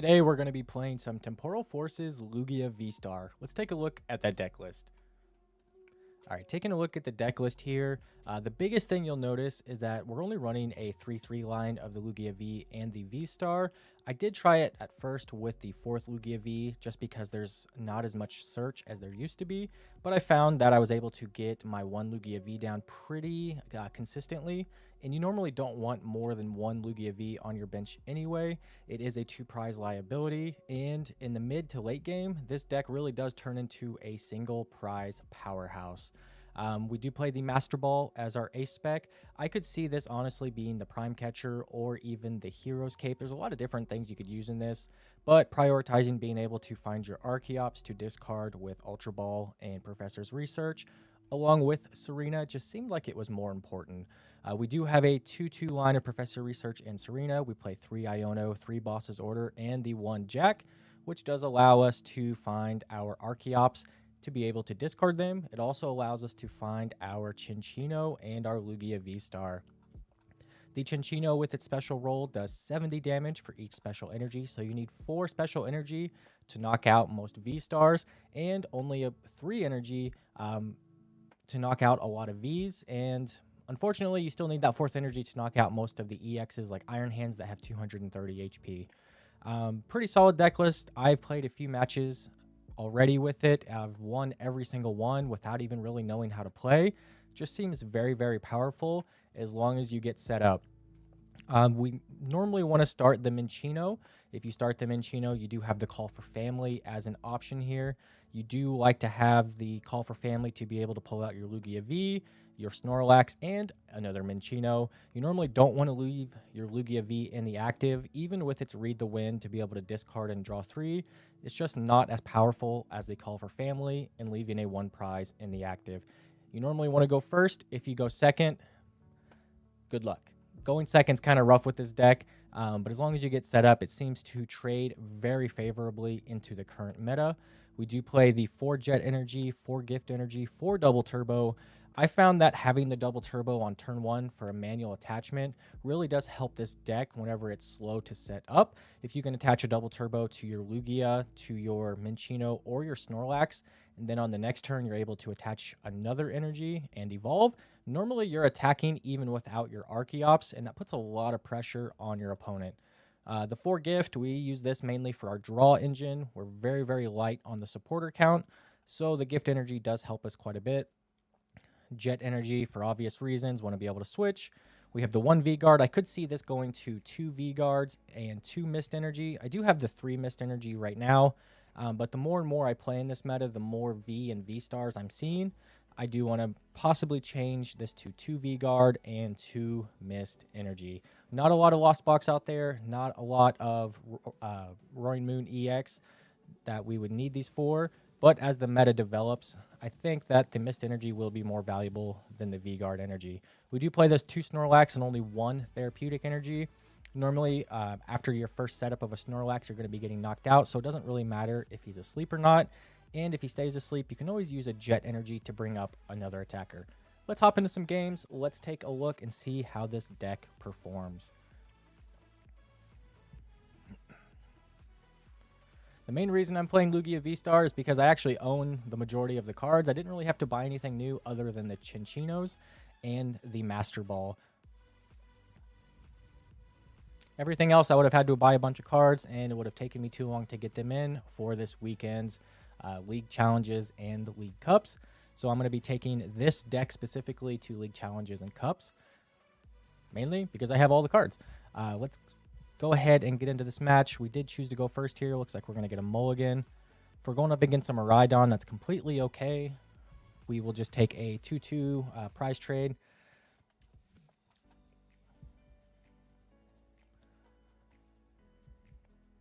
Today we're going to be playing some Temporal Forces Lugia VSTAR. Let's take a look at that deck list. Alright, taking a look at the deck list here, the biggest thing you'll notice is that we're only running a 3-3 line of the Lugia V and the VSTAR. I did try it at first with the 4th Lugia V just because there's not as much search as there used to be, but I found that I was able to get my 1 Lugia V down pretty consistently, and you normally don't want more than 1 Lugia V on your bench anyway. It is a 2-prize liability, and in the mid to late game, this deck really does turn into a single prize powerhouse. We do play the Master Ball as our ace spec. I could see this honestly being the Prime Catcher or even the Hero's Cape. There's a lot of different things you could use in this, but prioritizing being able to find your Archeops to discard with Ultra Ball and Professor's Research, along with Serena, just seemed like it was more important. We do have a 2-2 line of Professor Research and Serena. We play 3 Iono, 3 Boss's Order, and the 1 Jacq, which does allow us to find our Archeops to be able to discard them. It also allows us to find our Cinccino and our Lugia VSTAR. The Cinccino with its special roll does 70 damage for each special energy, so you need 4 special energy to knock out most VSTARs, and only 3 energy to knock out a lot of Vs, and unfortunately you still need that 4th energy to knock out most of the EXs like Iron Hands that have 230 HP. Pretty solid deck list. I've played a few matches already with it. I've won every single one without even really knowing how to play. Just seems very, very powerful as long as you get set up. We normally want to start the Minccino. If you start the Minccino, you do have the Call for Family as an option here. You do like to have the Call for Family to be able to pull out your Lugia V, your Snorlax, and another Minccino. You normally don't want to leave your Lugia V in the active, even with its Read the Wind to be able to discard and draw 3. It's just not as powerful as the Call for Family and leaving a 1 prize in the active. You normally want to go first. If you go second, good luck. Going second's kind of rough with this deck, but as long as you get set up, it seems to trade very favorably into the current meta. We do play the 4 Jet Energy, 4 Gift Energy, 4 Double Turbo. I found that having the Double Turbo on turn 1 for a manual attachment really does help this deck whenever it's slow to set up. If you can attach a Double Turbo to your Lugia, to your Minccino, or your Snorlax, and then on the next turn you're able to attach another energy and evolve, normally you're attacking even without your Archeops, and that puts a lot of pressure on your opponent. The 4 Gift, we use this mainly for our draw engine. We're very, very light on the supporter count, so the Gift Energy does help us quite a bit. Jet Energy, for obvious reasons, want to be able to switch. We have the 1 V-Guard. I could see this going to 2 V-Guards and 2 Mist Energy. I do have the 3 Mist Energy right now, but the more and more I play in this meta, the more V and V-Stars I'm seeing. I do want to possibly change this to 2 V-Guard and 2 Mist Energy. Not a lot of Lost Box out there, not a lot of Roaring Moon EX that we would need these for. But as the meta develops, I think that the Mist Energy will be more valuable than the V-Guard Energy. We do play this 2 Snorlax and only 1 Therapeutic Energy. Normally, after your first setup of a Snorlax, you're going to be getting knocked out, so it doesn't really matter if he's asleep or not. And if he stays asleep, you can always use a Jet Energy to bring up another attacker. Let's hop into some games. Let's take a look and see how this deck performs. The main reason I'm playing Lugia VSTAR is because I actually own the majority of the cards. I didn't really have to buy anything new other than the Cinccinos and the Master Ball. Everything else I would have had to buy a bunch of cards, and it would have taken me too long to get them in for this weekend's League Challenges and League Cups. So I'm going to be taking this deck specifically to League Challenges and Cups, mainly because I have all the cards. Let's go ahead and get into this match. We did choose to go first here. Looks like we're going to get a mulligan. If we're going up against a Miraidon, that's completely okay. We will just take a 2-2 prize trade.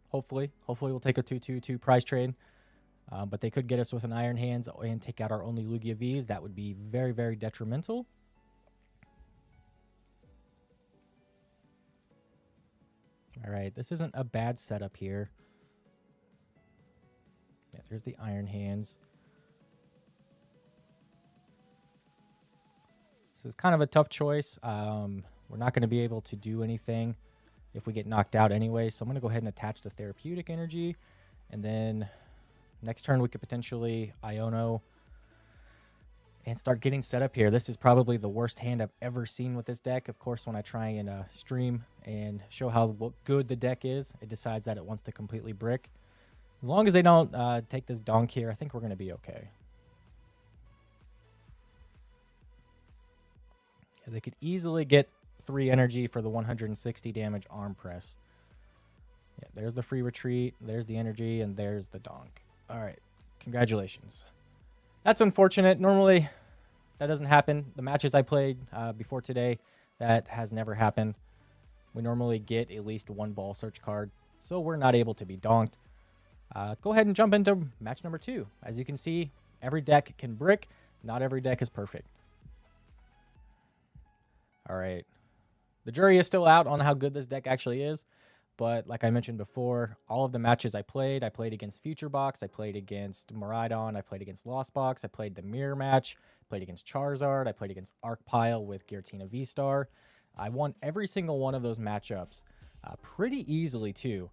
Hopefully we'll take a 2-2 prize trade. But they could get us with an Iron Hands and take out our only Lugia Vs. That would be very, very detrimental. All right, this isn't a bad setup here. Yeah, there's the Iron Hands. This is kind of a tough choice. We're not going to be able to do anything if we get knocked out anyway. So I'm going to go ahead and attach the Therapeutic Energy. And then next turn we could potentially Iono and start getting set up here. This is probably the worst hand I've ever seen with this deck. Of course, when I try and stream and show how good the deck is, it decides that it wants to completely brick. As long as they don't take this donk here, I think we're going to be okay. Yeah, they could easily get 3 energy for the 160 damage arm press. Yeah, there's the free retreat, there's the energy, and there's the donk. All right, congratulations. That's unfortunate. Normally, that doesn't happen. The matches I played before today, that has never happened. We normally get at least 1 ball search card, so we're not able to be donked. Go ahead and jump into match number 2. As you can see, every deck can brick. Not every deck is perfect. All right. The jury is still out on how good this deck actually is. But like I mentioned before, all of the matches I played against Future Box, I played against Miraidon, I played against Lost Box, I played the Mirror Match, played against Charizard, I played against Archeops with Giratina V-STAR. I won every single one of those matchups pretty easily too.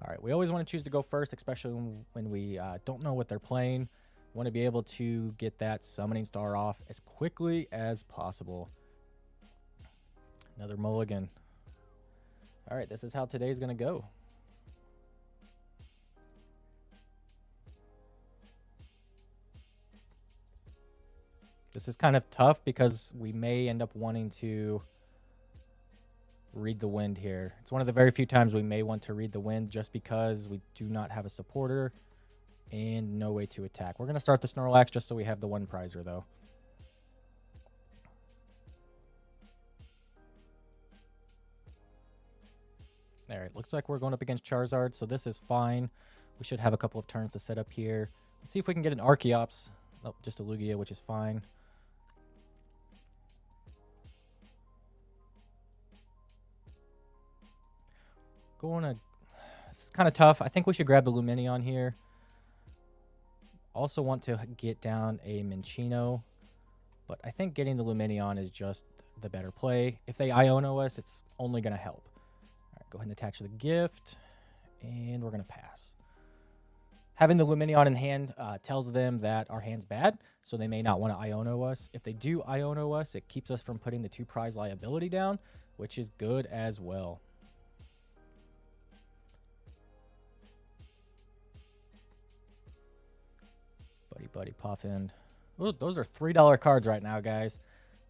All right, we always want to choose to go first, especially when we don't know what they're playing. We want to be able to get that Summoning Star off as quickly as possible. Another mulligan. All right, this is how today's going to go. This is kind of tough because we may end up wanting to read the wind here. It's one of the very few times we may want to read the wind just because we do not have a supporter and no way to attack. We're going to start the Snorlax just so we have the 1 prizer, though. All right, looks like we're going up against Charizard, so this is fine. We should have a couple of turns to set up here. Let's see if we can get an Archeops. Oh, just a Lugia, which is fine. This is kind of tough. I think we should grab the Lumineon here. Also want to get down a Minccino, but I think getting the Lumineon is just the better play. If they Iono us, it's only going to help. Go ahead and attach the gift, and we're going to pass. Having the Lumineon in hand tells them that our hand's bad, so they may not want to Iono us. If they do Iono us, it keeps us from putting the 2 prize liability down, which is good as well. Buddy Puffin. Ooh, those are $3 cards right now, guys.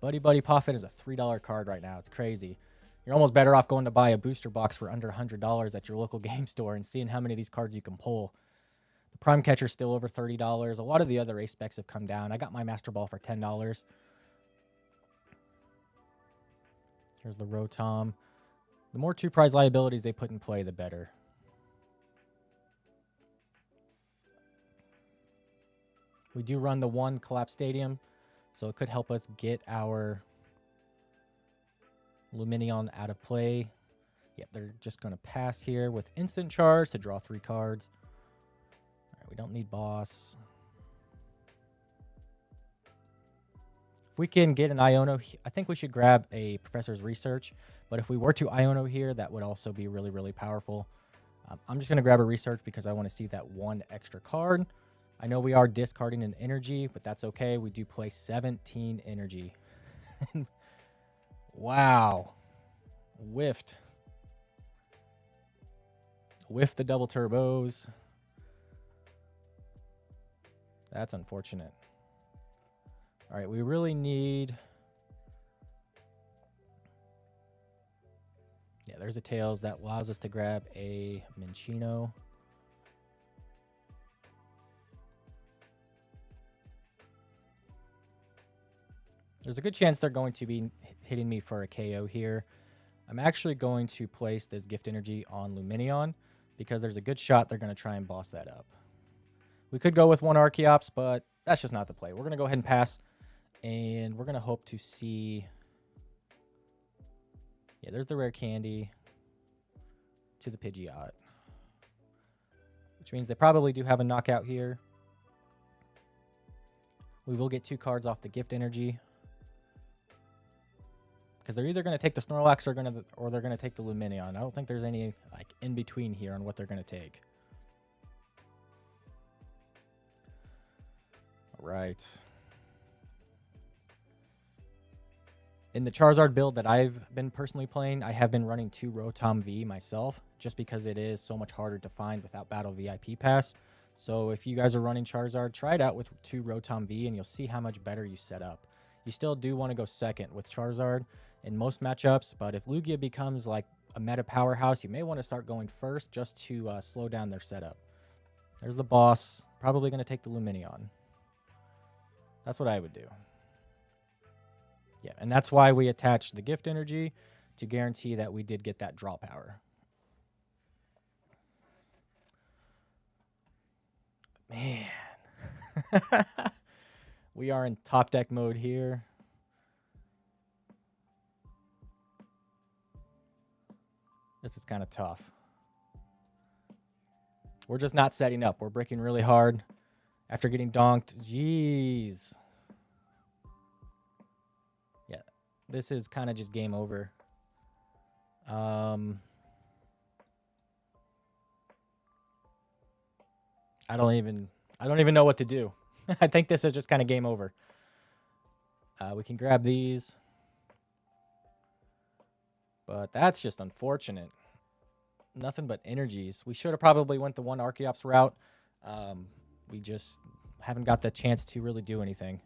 Buddy Puffin is a $3 card right now. It's crazy. You're almost better off going to buy a booster box for under $100 at your local game store and seeing how many of these cards you can pull. The Prime Catcher's still over $30. A lot of the other ace specs have come down. I got my Master Ball for $10. Here's the Rotom. The more 2 prize liabilities they put in play, the better. We do run the 1 Collapsed Stadium, so it could help us get our Lumineon out of play. Yep, they're just going to pass here with instant charge to draw 3 cards. All right, we don't need boss. If we can get an Iono, I think we should grab a Professor's Research. But if we were to Iono here, that would also be really, really powerful. I'm just going to grab a Research because I want to see that 1 extra card. I know we are discarding an energy, but that's okay. We do play 17 energy. Wow. Whiffed. Whiffed the double turbos. That's unfortunate. All right, we really need... Yeah, there's a Tails that allows us to grab a Minccino. There's a good chance they're going to be hitting me for a KO here. I'm actually going to place this Gift Energy on Lumineon because there's a good shot they're going to try and boss that up. We could go with 1 Archeops, but that's just not the play. We're going to go ahead and pass, and we're going to hope to see... Yeah, there's the rare candy to the Pidgeot, which means they probably do have a knockout here. We will get 2 cards off the Gift Energy. Because they're either going to take the Snorlax or they're going to take the Lumineon. I don't think there's any like in between here on what they're going to take. All right. In the Charizard build that I've been personally playing, I have been running 2 Rotom V myself, just because it is so much harder to find without Battle VIP Pass. So if you guys are running Charizard, try it out with 2 Rotom V and you'll see how much better you set up. You still do want to go second with Charizard in most matchups, but if Lugia becomes like a meta powerhouse, you may want to start going first just to slow down their setup. There's the boss, probably going to take the Lumineon. That's what I would do. Yeah, and that's why we attached the Gift Energy to guarantee that we did get that draw power. Man. We are in top deck mode here. This is kind of tough. We're just not setting up. We're breaking really hard after getting donked. Jeez. Yeah, this is kind of just game over. I don't even know what to do. I think this is just kind of game over. We can grab these. But that's just unfortunate. Nothing but energies. We should have probably went the 1 Archeops route. We just haven't got the chance to really do anything.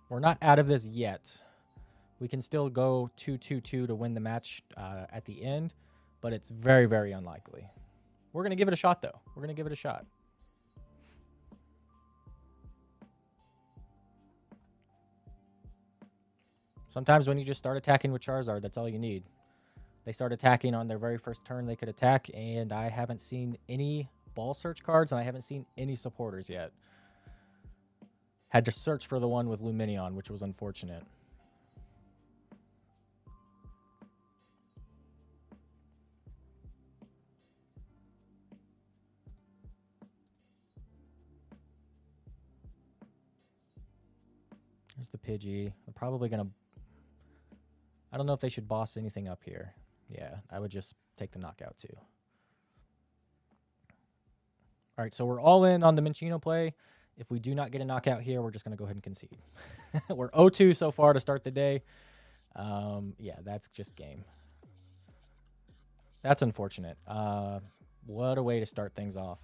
We're not out of this yet. We can still go 2-2-2 to win the match at the end, but it's very, very unlikely. We're going to give it a shot, though. We're going to give it a shot. Sometimes when you just start attacking with Charizard, that's all you need. They start attacking on their very first turn they could attack, and I haven't seen any ball search cards, and I haven't seen any supporters yet. Had to search for the one with Lumineon, which was unfortunate. There's the Pidgey. They're probably going to... I don't know if they should boss anything up here. Yeah, I would just take the knockout too. All right, so we're all in on the Minccino play. If we do not get a knockout here, we're just going to go ahead and concede. We're 0-2 so far to start the day. Yeah, that's just game. That's unfortunate. What a way to start things off.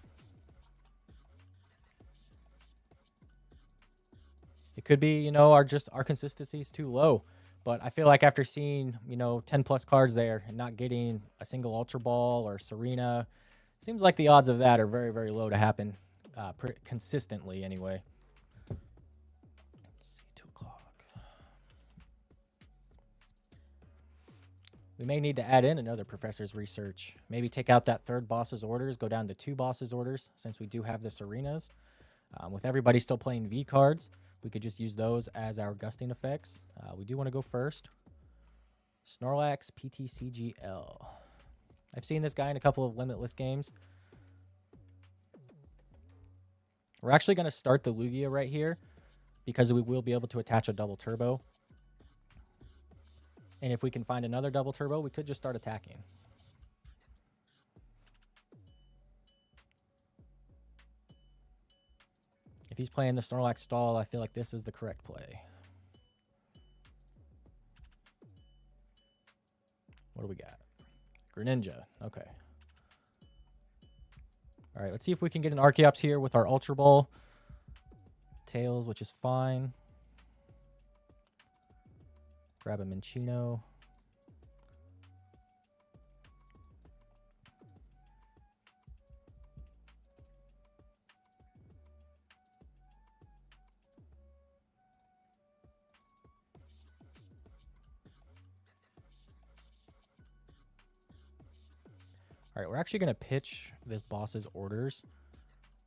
It could be, you know, our consistency is too low. But I feel like after seeing, you know, 10+ cards there and not getting a single Ultra Ball or Serena, seems like the odds of that are very, very low to happen consistently anyway. Let's see, 2 o'clock. We may need to add in another professor's research. Maybe take out that 3rd boss's orders, go down to 2 boss's orders since we do have the Serenas. With everybody still playing V cards, we could just use those as our gusting effects. We do want to go first. Snorlax PTCGL. I've seen this guy in a couple of limitless games. We're actually going to start the Lugia right here because we will be able to attach a double turbo. And if we can find another double turbo, we could just start attacking. If he's playing the Snorlax stall, I feel like this is the correct play. What do we got? Greninja. Okay. All right, let's see if we can get an Archeops here with our Ultra Ball. Tails, which is fine. Grab a Minccino. All right, we're actually going to pitch this boss's orders.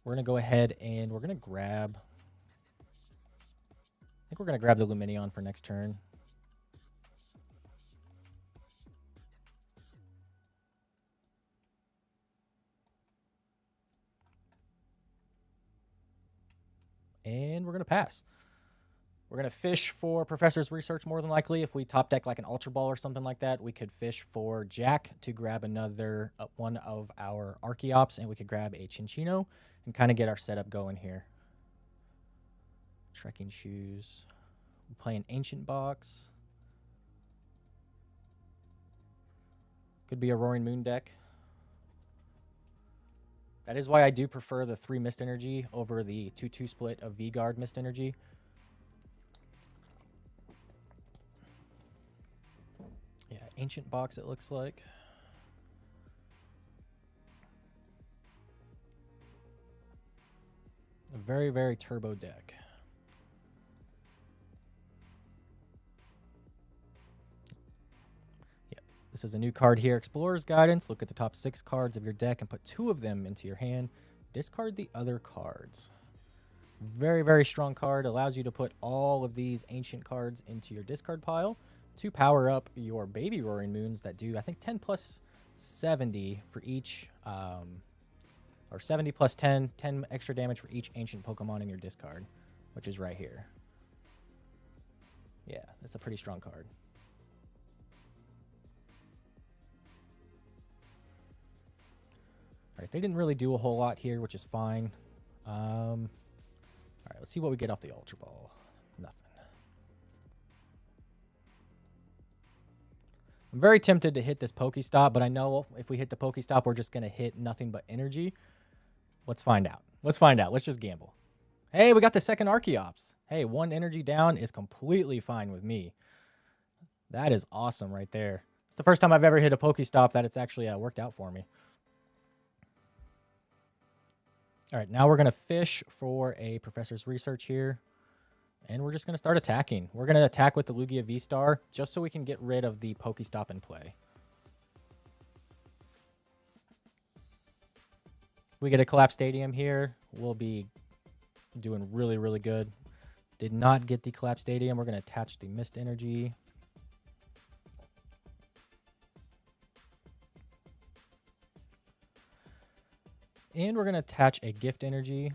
We're going to go ahead and we're going to grab... I think we're going to grab the Lumineon for next turn. pass. We're going to fish for Professor's Research more than likely. If we top deck like an Ultra Ball or something like that, we could fish for Jacq to grab another one of our Archeops, and we could grab a Cinccino and kind of get our setup going here. Trekking Shoes. We play an Ancient Box. Could be a Roaring Moon deck. That is why I do prefer the 3 Mist Energy over the 2-2 split of V-Guard Mist Energy. Yeah, Ancient Box it looks like. A very, very turbo deck. Yep, this is a new card here. Explorer's Guidance. Look at the top 6 cards of your deck and put 2 of them into your hand. Discard the other cards. Very, very strong card. Allows you to put all of these ancient cards into your discard pile to power up your baby Roaring Moons that do, I think, 10 plus 70 for each, or 70 plus 10 extra damage for each ancient Pokemon in your discard, which is right here. Yeah, that's a pretty strong card. All right, they didn't really do a whole lot here, which is fine. All right, let's see what we get off the Ultra Ball. Nothing. I'm very tempted to hit this Pokestop, but I know if we hit the Pokestop, we're just going to hit nothing but energy. Let's find out. Let's find out. Let's just gamble. Hey, we got the second Archeops. Hey, 1 energy down is completely fine with me. That is awesome right there. It's the first time I've ever hit a Pokestop that it's actually worked out for me. All right, now we're going to fish for a Professor's Research here. And we're just going to start attacking. We're going to attack with the Lugia V-STAR just so we can get rid of the Pokestop in play. If we get a Collapsed Stadium here, we'll be doing really, really good. Did not get the Collapsed Stadium. We're going to attach the Mist Energy. And we're going to attach a Gift Energy.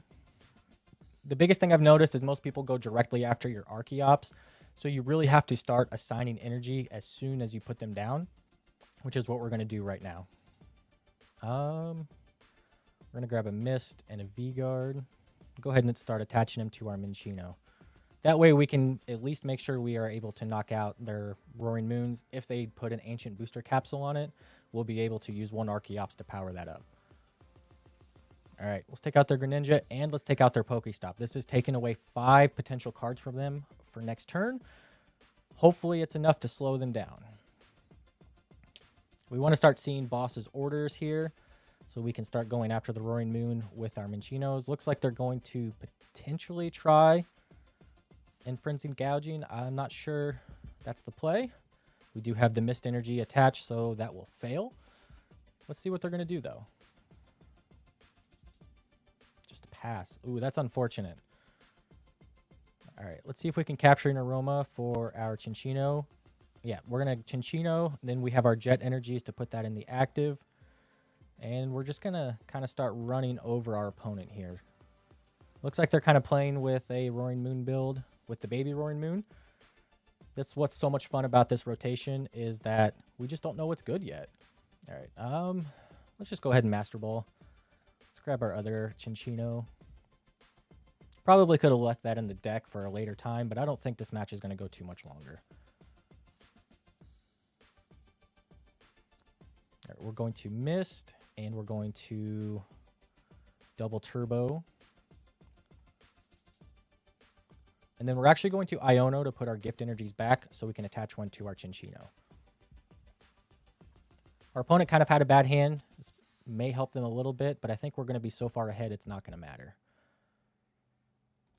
The biggest thing I've noticed is most people go directly after your Archeops. So you really have to start assigning energy as soon as you put them down, which is what we're going to do right now. We're going to grab a Mist and a V-Guard. Go ahead and start attaching them to our Minccino. That way we can at least make sure we are able to knock out their Roaring Moons. If they put an Ancient Booster Capsule on it, we'll be able to use 1 Archeops to power that up. All right, let's take out their Greninja, and let's take out their Pokestop. This is taking away 5 potential cards from them for next turn. Hopefully, it's enough to slow them down. We want to start seeing boss's orders here, so we can start going after the Roaring Moon with our Mincinos. Looks like they're going to potentially try Frenzied Gouging. I'm not sure that's the play. We do have the Mist Energy attached, so that will fail. Let's see what they're going to do, though. Just a pass. Ooh, that's unfortunate. All right, let's see if we can capture an Aroma for our Cinccino. Yeah, we're going to Cinccino. Then we have our Jet Energies to put that in the active. And we're just going to kind of start running over our opponent here. Looks like they're kind of playing with a Roaring Moon build with the baby Roaring Moon. That's what's so much fun about this rotation is that we just don't know what's good yet. All right, let's just go ahead and Master Ball. Let's grab our other Cinccino. Probably could have left that in the deck for a later time, but I don't think this match is going to go too much longer. All right, we're going to Mist, and we're going to double Turbo. And then we're actually going to Iono to put our Gift Energies back so we can attach one to our Cinccino. Our opponent kind of had a bad hand. This may help them a little bit, but I think we're going to be so far ahead it's not going to matter.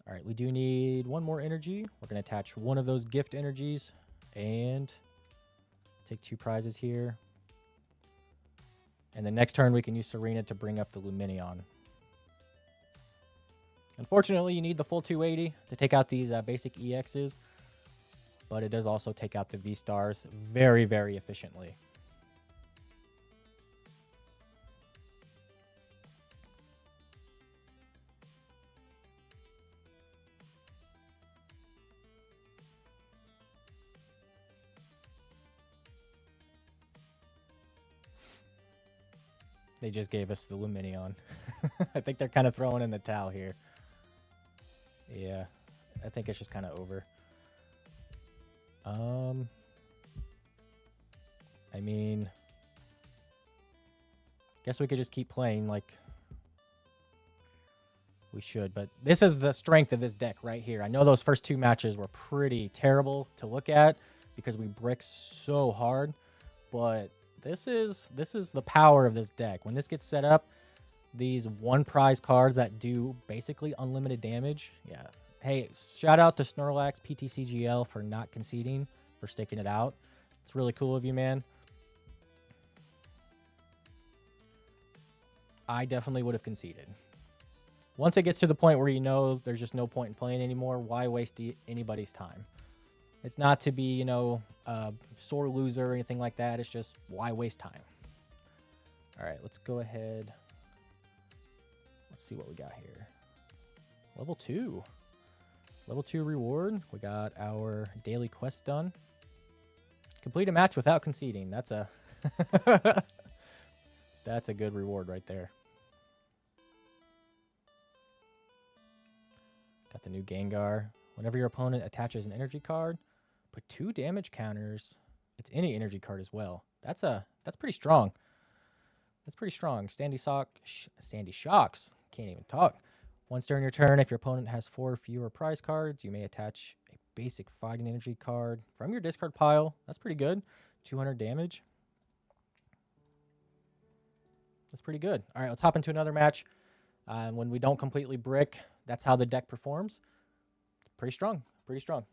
All right, we do need 1 more energy. We're going to attach one of those Gift Energies and take 2 prizes here. And the next turn we can use Serena to bring up the Lumineon. Unfortunately, you need the full 280 to take out these basic EXs, but it does also take out the V-Stars very, very efficiently. They just gave us the Lumineon. I think they're kind of throwing in the towel here. Yeah, I think it's just kind of over. I mean, guess we could just keep playing like we should, but this is the strength of this deck right here. I know those first two matches were pretty terrible to look at because we brick so hard, but this is the power of this deck. When this gets set up, these one prize cards that do basically unlimited damage. Yeah. Hey, shout out to Snorlax PTCGL for not conceding, for sticking it out. It's really cool of you, man. I definitely would have conceded. Once it gets to the point where you know there's just no point in playing anymore, why waste anybody's time? It's not to be, you know, a sore loser or anything like that. It's just, why waste time? All right, let's go ahead. Let's see what we got here. Level 2. Level 2 reward. We got our daily quest done. Complete a match without conceding. That's a that's a good reward right there. Got the new Gengar. Whenever your opponent attaches an energy card, put 2 damage counters. It's any energy card as well. That's pretty strong. That's pretty strong. Sandy Shocks. Can't even talk. Once during your turn, if your opponent has 4 or fewer prize cards, you may attach a basic fighting energy card from your discard pile. That's pretty good. 200 damage. That's pretty good. All right, let's hop into another match. When we don't completely brick, that's how the deck performs. Pretty strong. Pretty strong.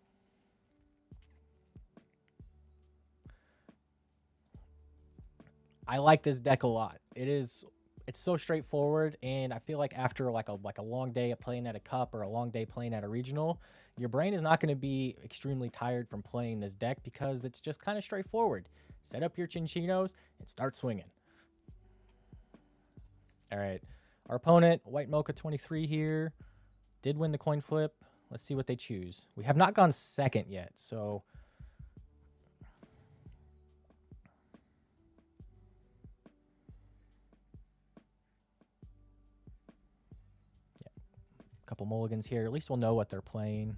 I like this deck a lot. It's so straightforward, and I feel like after like a long day of playing at a cup or a long day playing at a regional, your brain is not going to be extremely tired from playing this deck because it's just kind of straightforward. Set up your Cinccinos and start swinging. All right, our opponent, White Mocha 23 here, did win the coin flip. Let's see what they choose. We have not gone second yet, so couple mulligans here. At least we'll know what they're playing.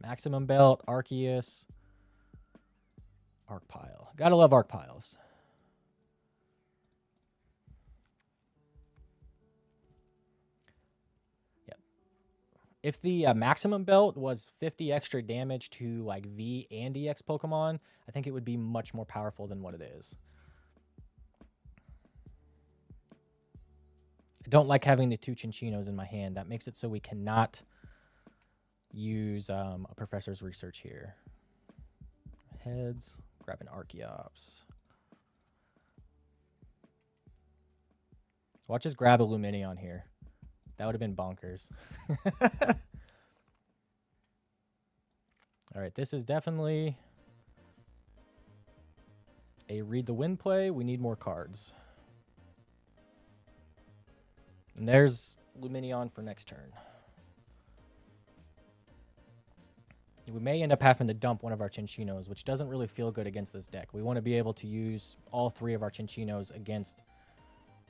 Maximum Belt, Arceus, Arc Pile. Gotta love Arc Piles. Yep. If the Maximum Belt was 50 extra damage to like V and EX Pokemon, I think it would be much more powerful than what it is. I don't like having the 2 Cinccinos in my hand. That makes it so we cannot use a Professor's Research here. Heads, grab an Archeops. Watch us grab a Lumineon here. That would have been bonkers. All right, this is definitely a read the wind play. We need more cards. And there's Lumineon for next turn. We may end up having to dump one of our Cinccinos, which doesn't really feel good against this deck. We want to be able to use all 3 of our Cinccinos against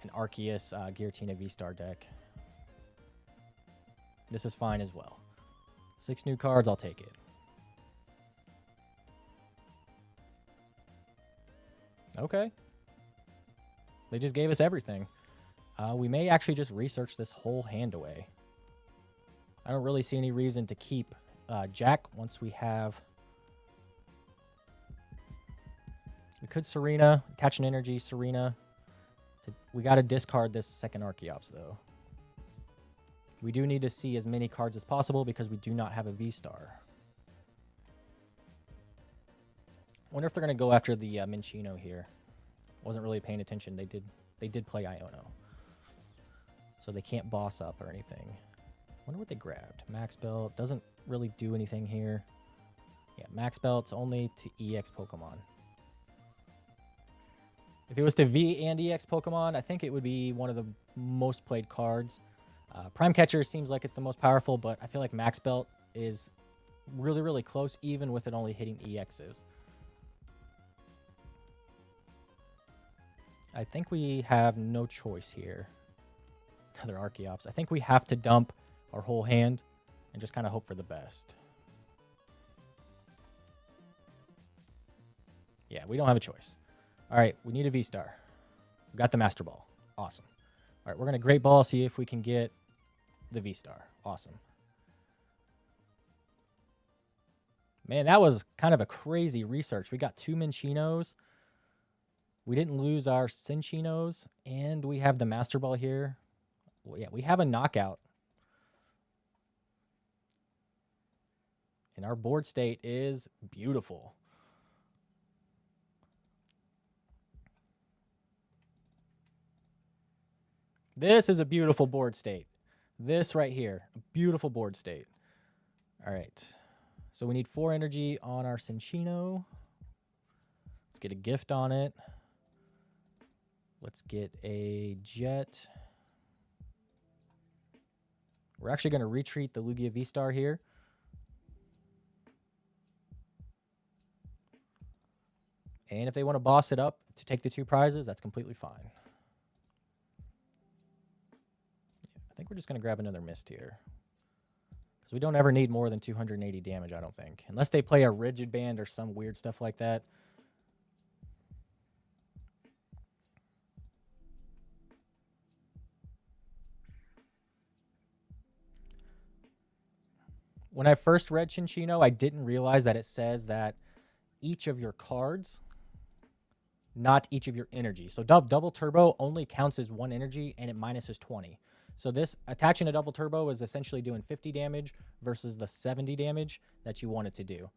an Arceus Giratina V-Star deck. This is fine as well. 6 new cards, I'll take it. Okay. They just gave us everything. We may actually just research this whole hand away. I don't really see any reason to keep Jacq once we have... We could Serena, attach an energy, Serena. We got to discard this second Archeops, though. We do need to see as many cards as possible because we do not have a V-Star. Wonder if they're going to go after the Minccino here. Wasn't really paying attention. They did play Iono. So they can't boss up or anything. Wonder what they grabbed. Max Belt doesn't really do anything here. Yeah, Max Belt's only to EX Pokemon. If it was to V and EX Pokemon, I think it would be one of the most played cards. Prime Catcher seems like it's the most powerful, but I feel like Max Belt is really, really close, even with it only hitting EXs. I think we have no choice here. Another Archeops. I think we have to dump our whole hand and just kind of hope for the best. Yeah, we don't have a choice. All right, we need a V-Star. We got the Master Ball. Awesome. All right, we're going to Great Ball, see if we can get the V-Star. Awesome. Man, that was kind of a crazy research. We got 2 Minccinos. We didn't lose our Cinccinos, and we have the Master Ball here. Well, yeah, we have a knockout. And our board state is beautiful. This is a beautiful board state. This right here, a beautiful board state. All right. So we need 4 energy on our Cinccino. Let's get a gift on it. Let's get a jet. We're actually going to retreat the Lugia V-Star here. And if they want to boss it up to take the 2 prizes, that's completely fine. I think we're just going to grab another Mist here. Because we don't ever need more than 280 damage, I don't think. Unless they play a Rigid Band or some weird stuff like that. When I first read Cinccino, I didn't realize that it says that each of your cards, not each of your energy. So double turbo only counts as 1 energy and it minuses 20. So this attaching a double turbo is essentially doing 50 damage versus the 70 damage that you want it to do.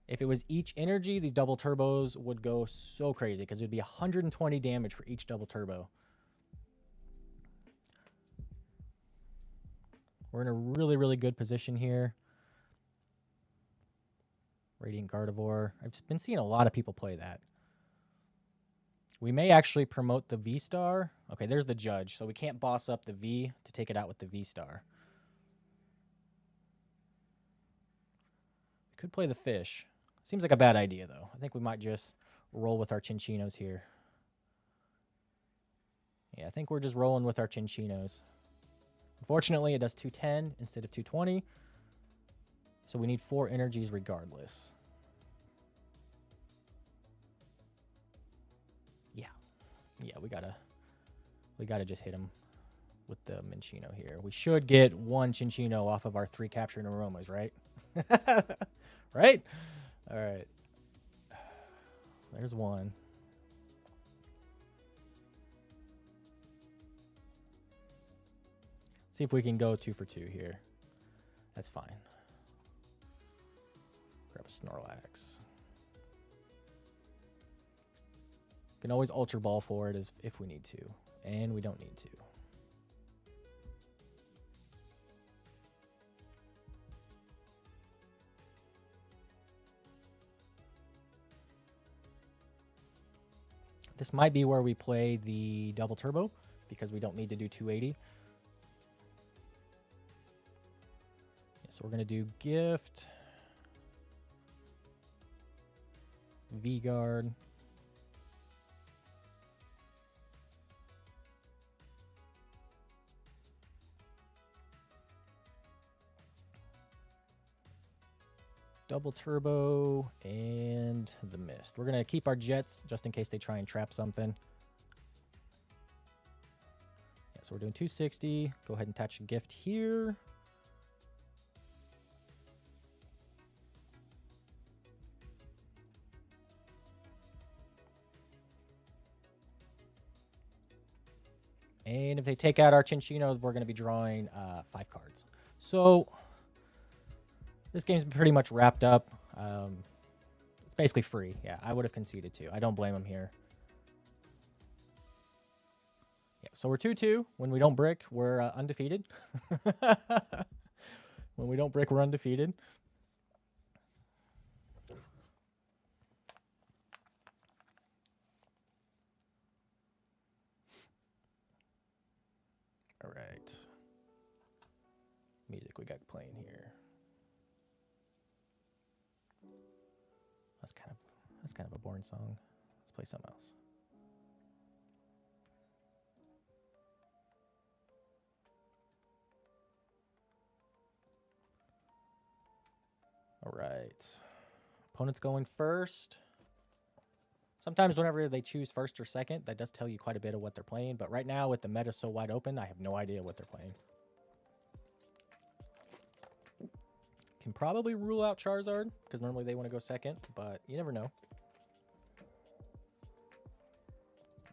If it was each energy, these double turbos would go so crazy because it would be 120 damage for each double turbo. We're in a really, really good position here. Radiant Gardevoir. I've been seeing a lot of people play that. We may actually promote the V-Star. Okay, there's the Judge. So we can't boss up the V to take it out with the V-Star. We could play the Fish. Seems like a bad idea, though. I think we might just roll with our Cinccinos here. Yeah, I think we're just rolling with our Cinccinos. Unfortunately, it does 210 instead of 220. So we need 4 energies regardless. Yeah, we gotta just hit him with the Minccino here. We should get 1 Cinccino off of our 3 Capturing Aromas, right? Right? All right. There's 1. See if we can go 2 for 2 here. That's fine. Grab a Snorlax. Can always Ultra Ball for it if we need to. And we don't need to. This might be where we play the double turbo because we don't need to do 280. Yeah, so we're going to do Gift. V-Guard. Double turbo and the Mist. We're going to keep our Jets just in case they try and trap something. Yeah, so we're doing 260. Go ahead and attach a gift here. And if they take out our Cinccino, we're going to be drawing 5 cards. So this game's pretty much wrapped up. It's basically free. Yeah, I would have conceded too. I don't blame him here. Yeah, so we're 2-2. When we don't brick, we're undefeated. When we don't brick, we're undefeated. All right. Music we got playing here. That's kind of a boring song. Let's play something else. All right. Opponent's going first. Sometimes whenever they choose first or second, that does tell you quite a bit of what they're playing. But right now, with the meta so wide open, I have no idea what they're playing. Can probably rule out Charizard, because normally they want to go second, but you never know.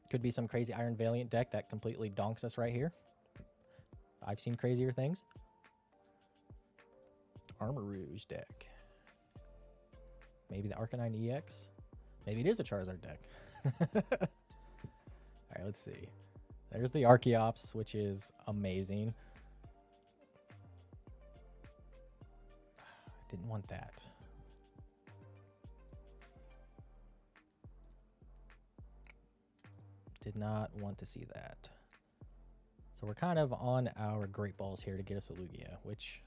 Could be some crazy Iron Valiant deck that completely donks us right here. I've seen crazier things. Armor Rouge deck. Maybe the Arcanine EX. Maybe it is a Charizard deck. All right, let's see. There's the Archeops, which is amazing. Didn't want that. Did not want to see that. So we're kind of on our Great Balls here to get us a Lugia, which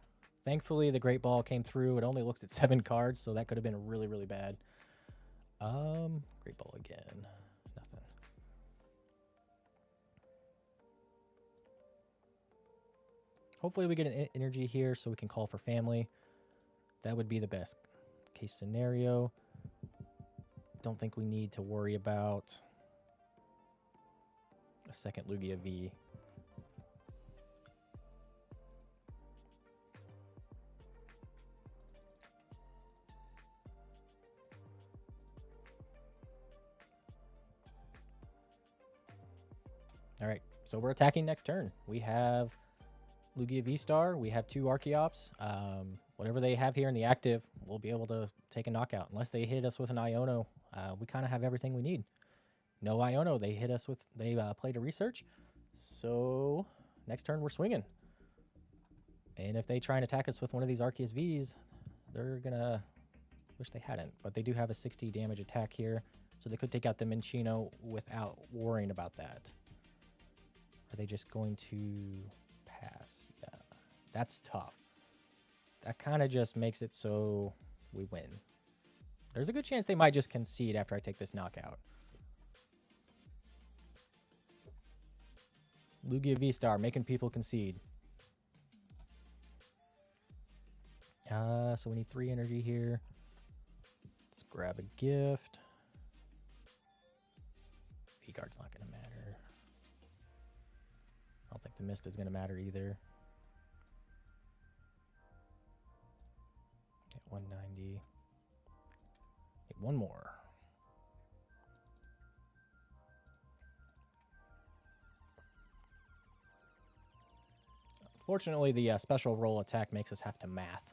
thankfully the Great Ball came through. It only looks at 7 cards, so that could have been really, really bad. Great Ball again. Nothing. Hopefully we get an energy here so we can call for family. That would be the best case scenario. Don't think we need to worry about a second Lugia V. All right, so we're attacking next turn. We have Lugia VSTAR. We have 2 Archeops. Whatever they have here in the active, we'll be able to take a knockout. Unless they hit us with an Iono, we kind of have everything we need. No Iono, they hit us with, they played a research. So next turn we're swinging. And if they try and attack us with one of these Arceus Vs, they're gonna wish they hadn't. But they do have a 60 damage attack here, so they could take out the Minccino without worrying about that. Are they just going to pass? Yeah, that's tough. That kind of just makes it so we win. There's a good chance they might just concede after I take this knockout. Lugia VSTAR, making people concede. So we need 3 energy here. Let's grab a gift. V-Guard's not going to matter. I don't think the Mist is going to matter either. At 190. Need one more. Unfortunately, the special roll attack makes us have to math.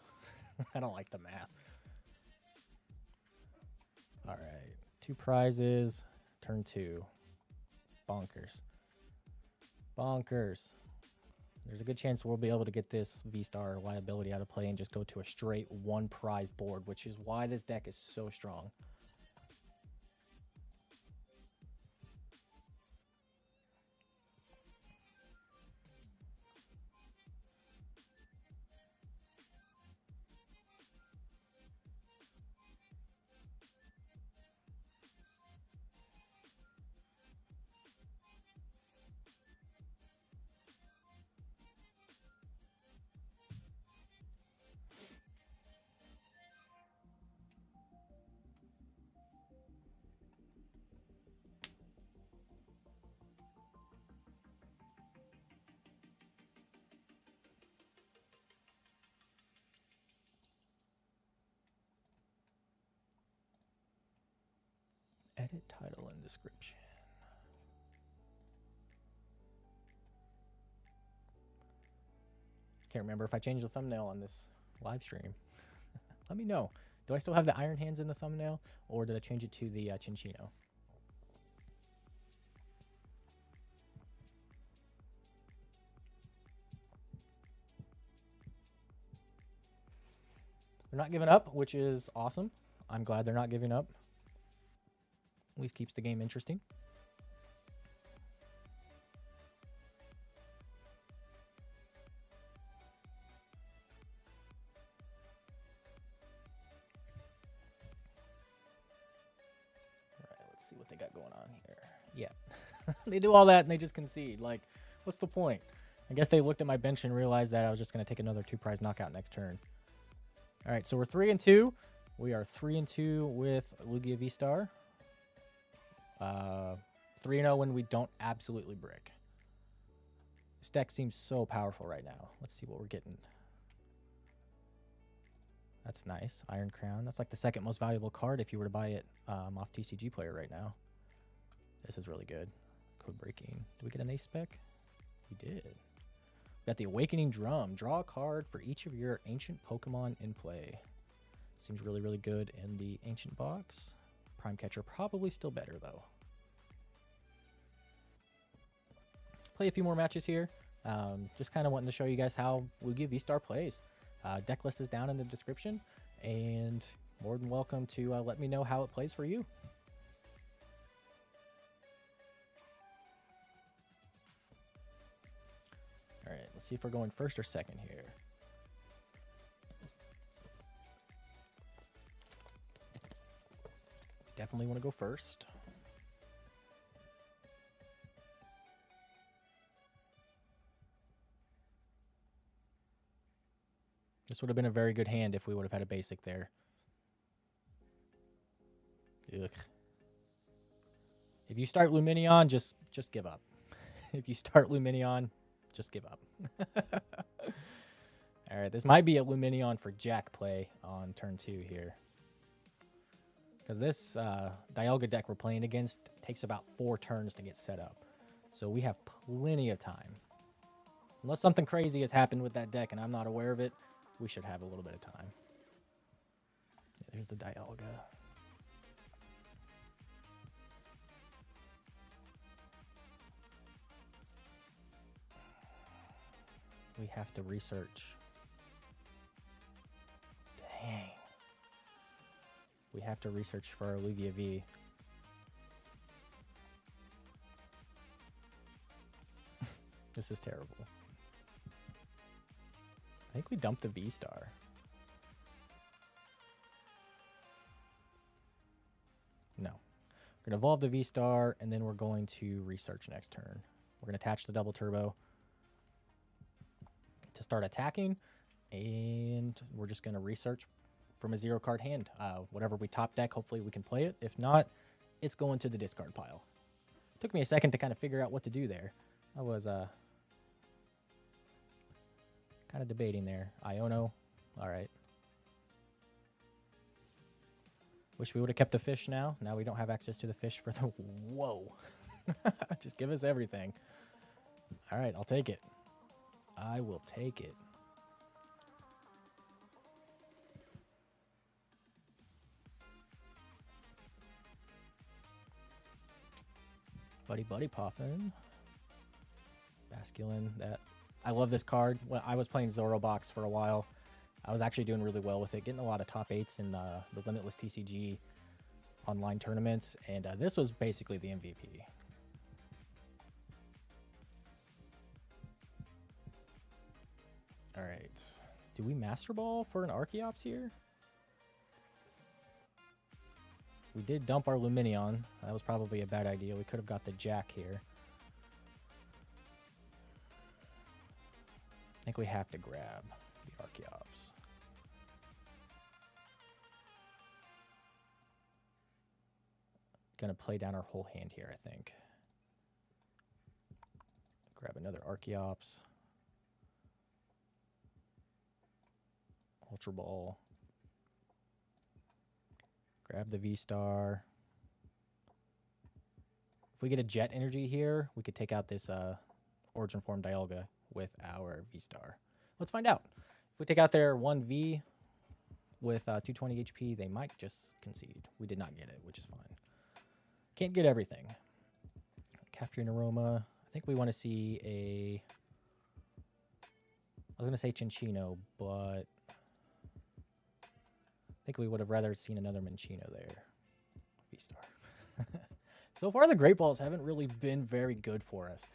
I don't like the math. All right. 2 prizes. Turn 2. Bonkers. Bonkers. There's a good chance we'll be able to get this V-Star liability out of play and just go to a straight 1 prize board, which is why this deck is so strong. Edit title and description. Can't remember if I changed the thumbnail on this live stream. Let me know. Do I still have the Iron Hands in the thumbnail, or did I change it to the Cinccino? They're not giving up, which is awesome. I'm glad they're not giving up. At least keeps the game interesting. see what they got going on here. Yeah. They do all that and they just concede. Like, what's the point? I guess they looked at my bench and realized that I was just going to take another 2-prize knockout next turn. All right, so we're 3-2. We are 3-2 with Lugia VSTAR. 3-0 when we don't absolutely brick. This deck seems so powerful right now. Let's see what we're getting. That's nice. Iron Crown. That's like the second most valuable card if you were to buy it off TCG Player right now. This is really good. Code breaking. Did we get an ace spec? We did. We got the Awakening Drum. Draw a card for each of your ancient Pokemon in play. Seems really, really good in the ancient box. Prime Catcher probably still better though. Play a few more matches here. Just kind of wanting to show you guys how Lugia VSTAR plays. Deck list is down in the description, and more than welcome to let me know how it plays for you. All right, let's see if we're going first or second here. Definitely want to go first. This would have been a very good hand if we would have had a basic there. Ugh. If you start Lumineon, just give up. If you start Lumineon, just give up. All right, this might be a Lumineon for Jacq play on turn 2 here. Because this Dialga deck we're playing against takes about 4 turns to get set up. So we have plenty of time. Unless something crazy has happened with that deck and I'm not aware of it, we should have a little bit of time. Yeah, there's the Dialga. We have to research. Dang. We have to research for our Lugia V. This is terrible. I think we dumped the VSTAR. No. We're going to evolve the VSTAR, and then we're going to research next turn. We're going to attach the double turbo to start attacking, and we're just going to research from a 0-card hand. Whatever we top deck, hopefully we can play it. If not, it's going to the discard pile. Took me a second to kind of figure out what to do there. I was kind of debating there. Iono. All right. Wish we would have kept the fish now. Now we don't have access to the fish for the... Whoa. Just give us everything. All right, I'll take it. I will take it. Buddy Poffin. Basculin. I love this card. When I was playing Zorobox for a while, I was actually doing really well with it, getting a lot of top 8s in the Limitless TCG online tournaments, and this was basically the MVP. All right. Do we Master Ball for an Archeops here? We did dump our Lumineon. That was probably a bad idea. We could have got the Jacq here. I think we have to grab the Archeops. Gonna play down our whole hand here, I think. Grab another Archeops. Ultra Ball. Grab the VSTAR. If we get a Jet Energy here, we could take out this Origin Form Dialga with our VSTAR. Let's find out. If we take out their 1V with 220 HP, they might just concede. We did not get it, which is fine. Can't get everything. Capturing Aroma. I think we want to see a... I was going to say Cinccino, but... I think we would have rather seen another Minccino there. VSTAR. So far, the Great Balls haven't really been very good for us.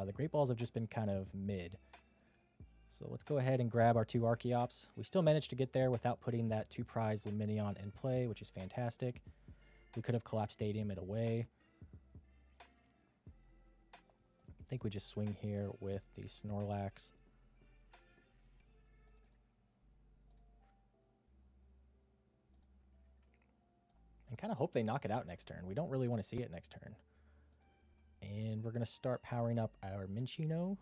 The Great Balls have just been kind of mid. So let's go ahead and grab our 2 Archeops. We still managed to get there without putting that 2-prize Lumineon in play, which is fantastic. We could have Collapsed Stadium it away. I think we just swing here with the Snorlax. And kind of hope they knock it out next turn. We don't really want to see it next turn. And we're going to start powering up our Minccino.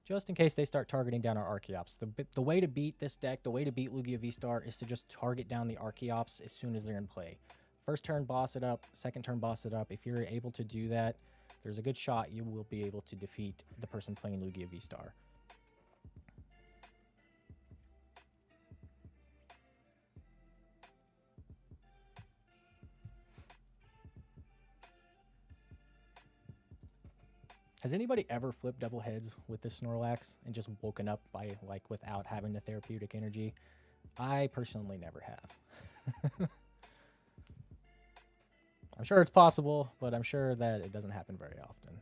Just in case they start targeting down our Archeops. The way to beat this deck, the way to beat Lugia V-STAR is to just target down the Archeops as soon as they're in play. First turn, boss it up. Second turn, boss it up. If you're able to do that, there's a good shot you will be able to defeat the person playing Lugia V-STAR. Has anybody ever flipped double heads with this Snorlax and just woken up by without having the therapeutic energy? I personally never have. I'm sure it's possible, but I'm sure that it doesn't happen very often.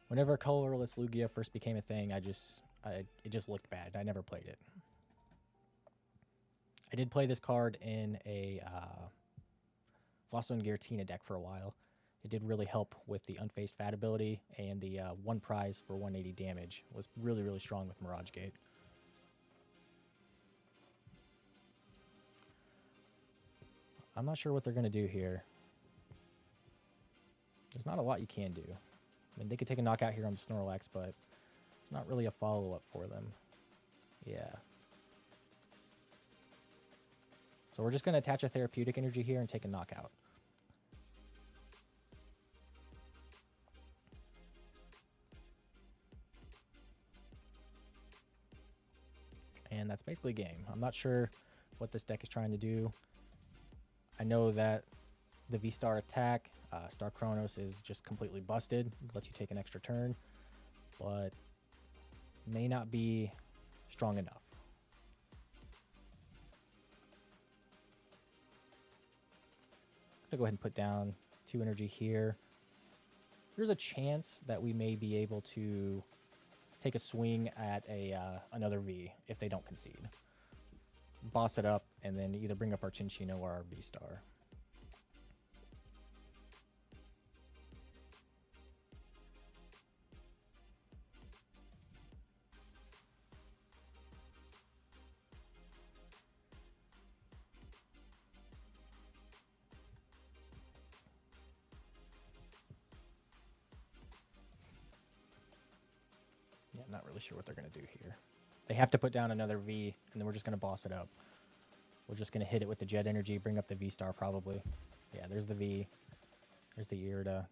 Whenever colorless Lugia first became a thing, it just looked bad. I never played it. I did play this card in a Flosso and Giratina deck for a while. It did really help with the Unfazed Fat ability, and the one prize for 180 damage was really, really strong with Mirage Gate. I'm not sure what they're going to do here. There's not a lot you can do. I mean, they could take a knockout here on the Snorlax, but it's not really a follow-up for them. Yeah. So we're just going to attach a Therapeutic Energy here and take a knockout. And that's basically game. I'm not sure what this deck is trying to do. I know that the V-STAR attack, Star Chronos, is just completely busted. It lets you take an extra turn, but may not be strong enough. I'm going to go ahead and put down 2 energy here. There's a chance that we may be able to take a swing at another V if they don't concede. Boss it up, and then either bring up our Cinccino or our V-STAR. Yeah, I'm not really sure what they're going to do here. They have to put down another V, and then we're just going to boss it up. We're just going to hit it with the Jet Energy, bring up the V-STAR probably. Yeah, there's the V. There's the Irida.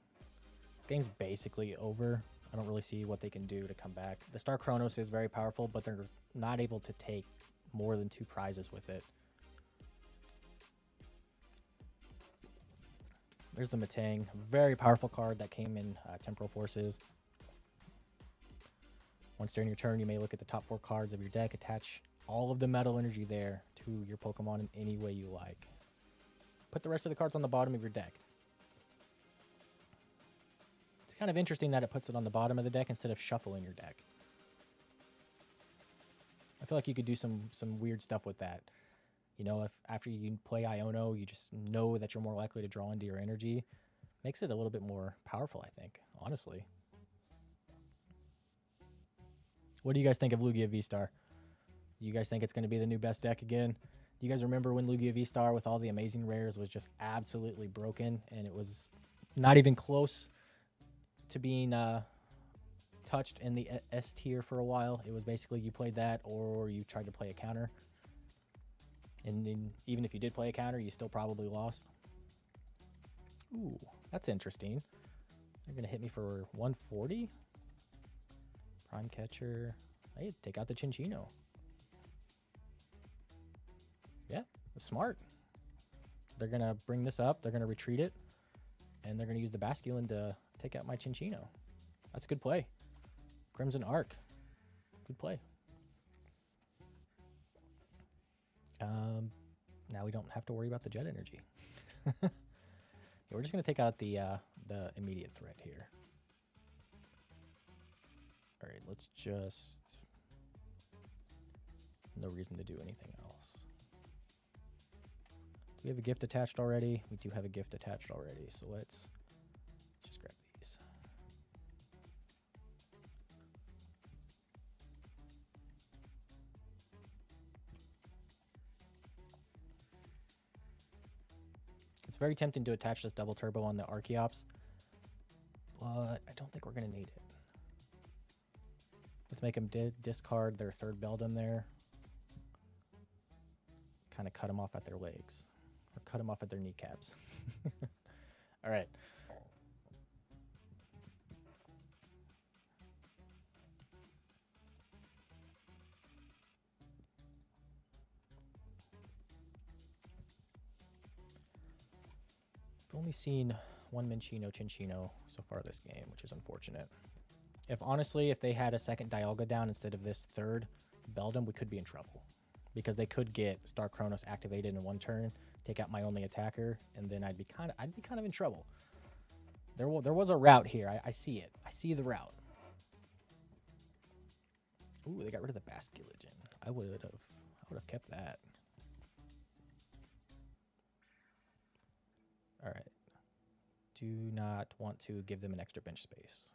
This game's basically over. I don't really see what they can do to come back. The Star Chronos is very powerful, but they're not able to take more than 2 prizes with it. There's the Metang. Very powerful card that came in Temporal Forces. Once during your turn, you may look at the top 4 cards of your deck, attach all of the metal energy there to your Pokemon in any way you like. Put the rest of the cards on the bottom of your deck. It's kind of interesting that it puts it on the bottom of the deck instead of shuffling your deck. I feel like you could do some weird stuff with that. You know, if after you play Iono, you just know that you're more likely to draw into your energy. Makes it a little bit more powerful, I think, honestly. What do you guys think of Lugia V-STAR? You guys think it's going to be the new best deck again? Do you guys remember when Lugia V-STAR with all the amazing rares was just absolutely broken, and it was not even close to being touched in the S tier for a while? It was basically you played that or you tried to play a counter. And then even if you did play a counter, you still probably lost. Ooh, that's interesting. They're going to hit me for 140? Prime Catcher. Hey, take out the Cinccino. Yeah, that's smart. They're going to bring this up. They're going to retreat it. And they're going to use the Basculin to take out my Cinccino. That's a good play. Crimson Arc. Good play. Now we don't have to worry about the Jet Energy. Yeah, we're just going to take out the immediate threat here. All right, let's just No reason to do anything else. Do we have a gift attached already? We do have a gift attached already, so let's just grab these. It's very tempting to attach this double turbo on the Archeops, but I don't think we're going to need it. Let's make them discard their third Beldum there. Kind of cut them off at their legs. Or cut them off at their kneecaps. All right. I've only seen one Cinccino so far this game, which is unfortunate. If they had a second Dialga down instead of this third Beldum, we could be in trouble. Because they could get Star Chronos activated in one turn, take out my only attacker, and then I'd be kind of in trouble. There was a route here. I see it. I see the route. Ooh, they got rid of the Basculogen. I would have kept that. All right. Do not want to give them an extra bench space.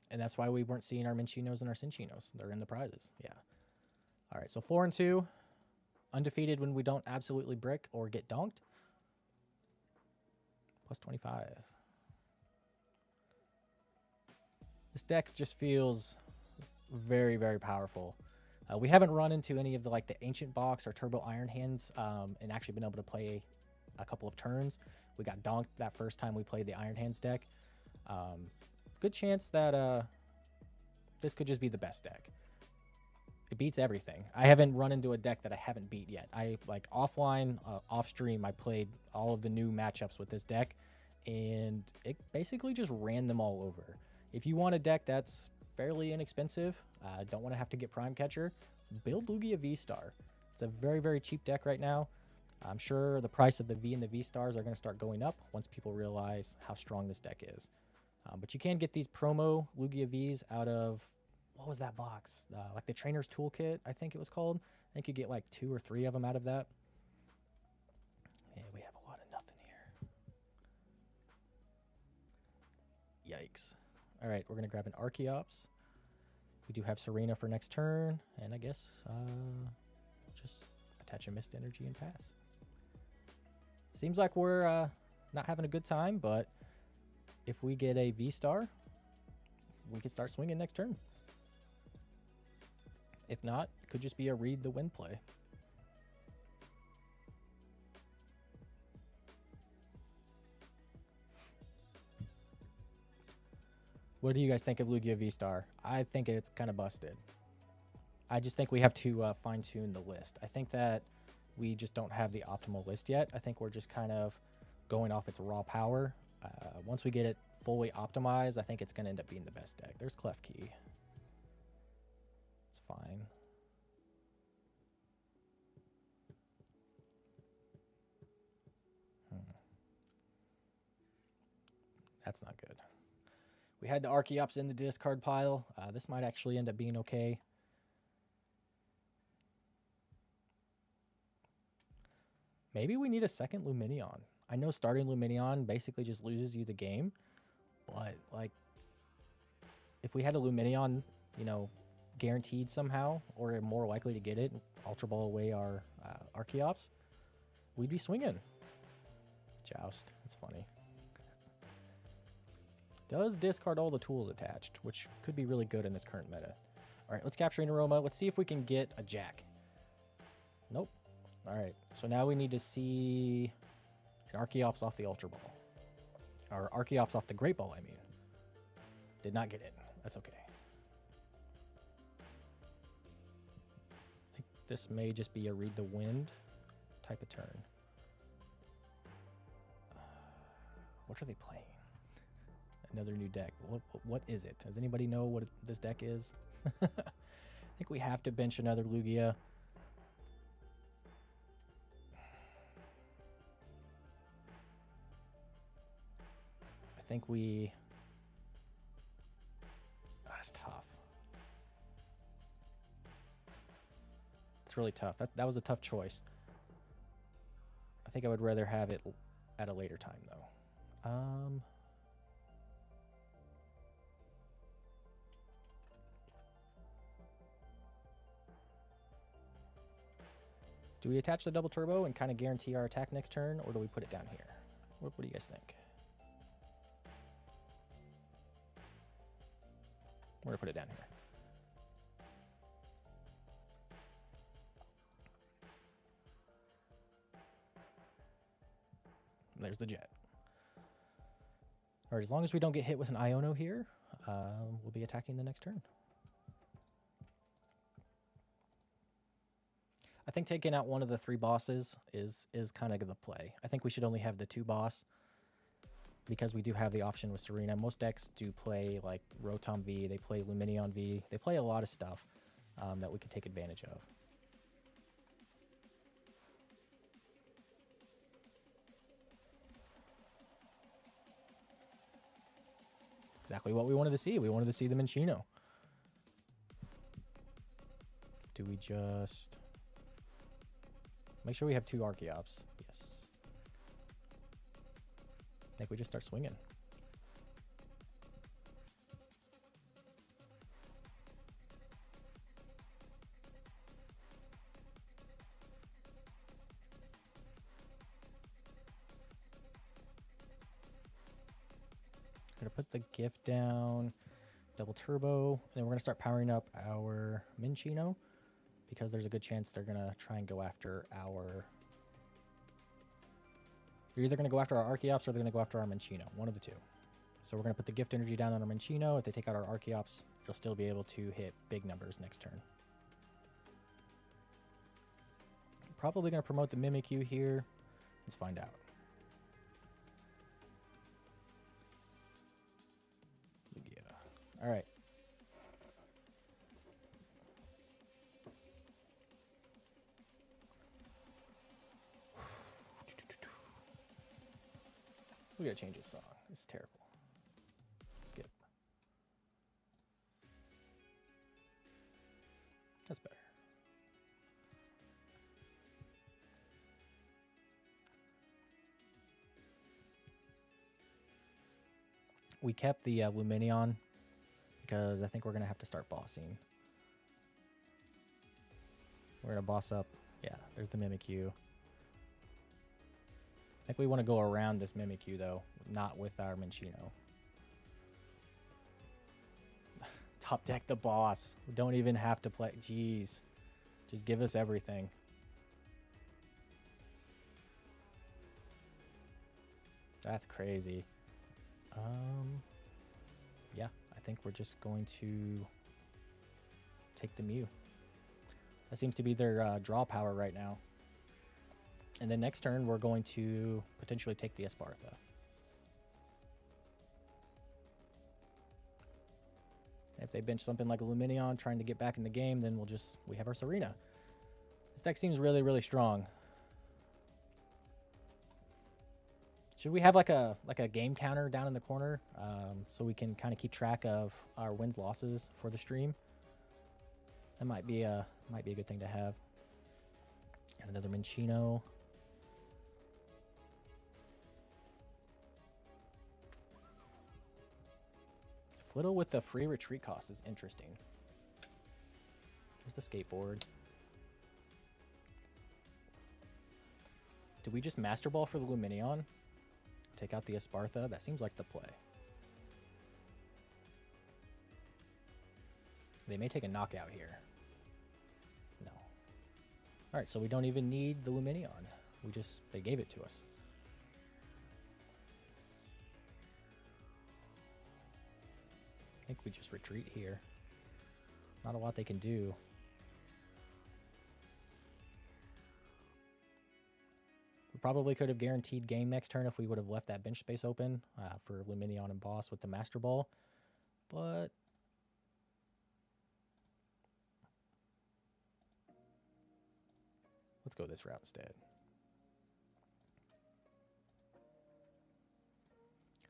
And that's why we weren't seeing our Mincinos and our Cinccinos. They're in the prizes. Yeah. All right, so 4-2. Undefeated when we don't absolutely brick or get donked. Plus 25. This deck just feels very, very powerful. We haven't run into any of the Ancient Box or Turbo Iron Hands and actually been able to play a couple of turns. We got donked that first time we played the Iron Hands deck. Good chance that this could just be the best deck. It beats everything. I haven't run into a deck that I haven't beat yet. Offline, off stream, I played all of the new matchups with this deck, and it basically just ran them all over. If you want a deck that's fairly inexpensive, don't want to have to get Prime Catcher, build Lugia VSTAR. It's a very, very cheap deck right now. I'm sure the price of the V and the V-Stars are going to start going up once people realize how strong this deck is. But you can get these promo Lugia Vs out of, what was that box? The Trainer's Toolkit, I think it was called. I think you get 2 or 3 of them out of that. Yeah, we have a lot of nothing here. Yikes. All right, we're going to grab an Archeops. We do have Serena for next turn, and I guess just attach a Mist Energy and pass. Seems like we're not having a good time, but if we get a V-Star, we can start swinging next turn. If not, it could just be a read the win play. What do you guys think of Lugia V-Star? I think it's kind of busted. I just think we have to fine-tune the list. I think that we just don't have the optimal list yet. I think we're just kind of going off its raw power. Once we get it fully optimized, I think it's going to end up being the best deck. There's Klefki. It's fine. That's not good. We had the Archeops in the discard pile. This might actually end up being okay. Maybe we need a second Lumineon. I know starting Lumineon basically just loses you the game, but if we had a Lumineon, guaranteed somehow, or more likely to get it, Ultra Ball away our Archeops, we'd be swinging. Joust. That's funny. Does discard all the tools attached, which could be really good in this current meta. All right, let's Capturing Aroma. Let's see if we can get a Jacq. Nope. All right, so now we need to see an Archeops off the Ultra Ball. Or Archeops off the Great Ball, I mean. Did not get it. That's okay. I think this may just be a read the wind type of turn. What are they playing? Another new deck. What is it? Does anybody know what this deck is? I think we have to bench another Lugia. I think we... That's tough. That's really tough. That was a tough choice. I think I would rather have it at a later time, though. Do we attach the double turbo and kind of guarantee our attack next turn, or do we put it down here? What do you guys think? We're going to put it down here. And there's the jet. All right, as long as we don't get hit with an Iono here, we'll be attacking the next turn. I think taking out one of the 3 bosses is kind of the play. I think we should only have the 2 boss because we do have the option with Serena. Most decks do play like Rotom V, they play Lumineon V, they play a lot of stuff that we can take advantage of. Exactly what we wanted to see. We wanted to see the Minccino. Do we just... Make sure we have 2 Archeops. Yes. I think we just start swinging. Gonna put the gift down, double turbo, and then we're gonna start powering up our Minccino, because there's a good chance they're going to try and go after our... They're either going to go after our Archeops or they're going to go after our Minccino. One of the 2. So we're going to put the Gift Energy down on our Minccino. If they take out our Archeops, you'll still be able to hit big numbers next turn. Probably going to promote the Mimikyu here. Let's find out. Lugia. All right. We gotta change this song. It's terrible. Skip. That's better. We kept the Lumineon because I think we're gonna have to start bossing. We're gonna boss up. Yeah, there's the Mimikyu. I think we want to go around this Mimikyu, though, not with our Minccino. Top deck the boss. We don't even have to play. Jeez. Just give us everything. That's crazy. Yeah, I think we're just going to take the Mew. That seems to be their draw power right now. And then next turn, we're going to potentially take the Espartha. If they bench something like a Lumineon trying to get back in the game, then we have our Serena. This deck seems really, really strong. Should we have like a game counter down in the corner so we can kind of keep track of our wins losses for the stream? That might be a good thing to have. Got another Minccino. Flittle with the free retreat cost is interesting. There's the skateboard. Do we just Master Ball for the Lumineon? Take out the Espartha? That seems like the play. They may take a knockout here. No. Alright, so we don't even need the Lumineon. They gave it to us. I think we just retreat here. Not a lot they can do. We probably could have guaranteed game next turn if we would have left that bench space open for Lumineon and Boss with the Master Ball. But let's go this route instead.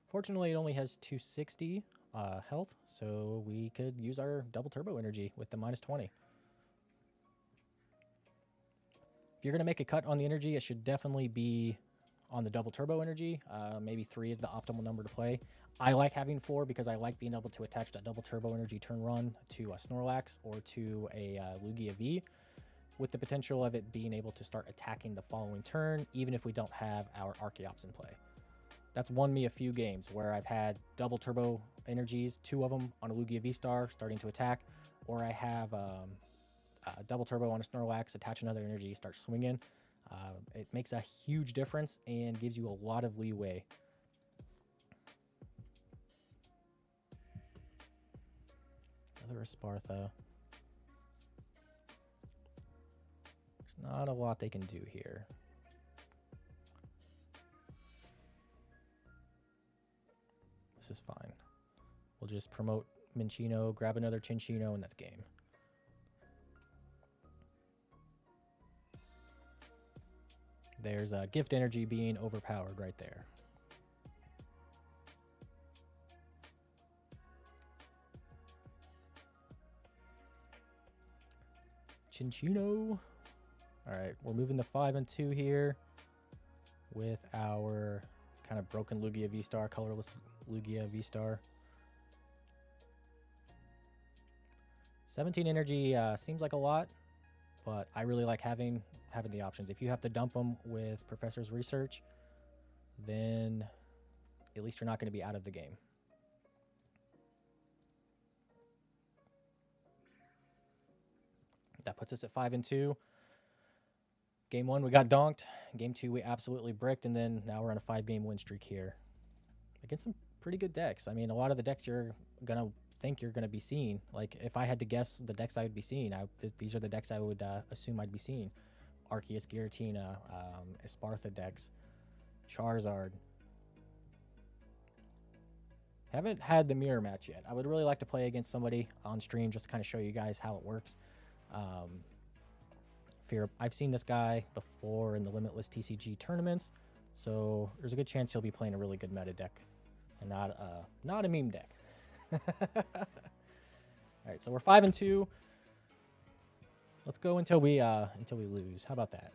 Fortunately, it only has 260 health, so we could use our double turbo energy with the -20. you're going to make a cut on the energy, it should definitely be on the double turbo energy. Maybe 3 is the optimal number to play. I like having 4 because I like being able to attach that double turbo energy turn run to a Snorlax or to a Lugia V, with the potential of it being able to start attacking the following turn, even if we don't have our Archeops in play. That's won me a few games where I've had double turbo energies, 2 of them on a Lugia V-Star starting to attack, or I have double turbo on a Snorlax, attach another energy, start swinging. It makes a huge difference and gives you a lot of leeway. Another Espartha. There's not a lot they can do here. This is fine. We'll just promote Minccino, grab another Cinccino, and that's game. There's Gift Energy being overpowered right there. Cinccino. All right, we're moving to 5 and 2 here with our kind of broken Lugia V-Star, colorless Lugia V-Star. 17 energy seems like a lot, but I really like having the options. If you have to dump them with Professor's Research, then at least you're not going to be out of the game. That puts us at 5 and 2. Game 1, we got donked. Game 2, we absolutely bricked, and then now we're on a 5-game win streak here against some pretty good decks. I mean, a lot of the decks you're gonna think you're gonna be seeing. Like, if I had to guess the decks I would be seeing, these are the decks I would assume I'd be seeing: Arceus, Giratina, Espartha decks, Charizard. Haven't had the mirror match yet. I would really like to play against somebody on stream just to kind of show you guys how it works. I've seen this guy before in the Limitless TCG tournaments, so there's a good chance he'll be playing a really good meta deck and not a meme deck. All right, so we're 5 and 2. Let's go until we lose. How about that?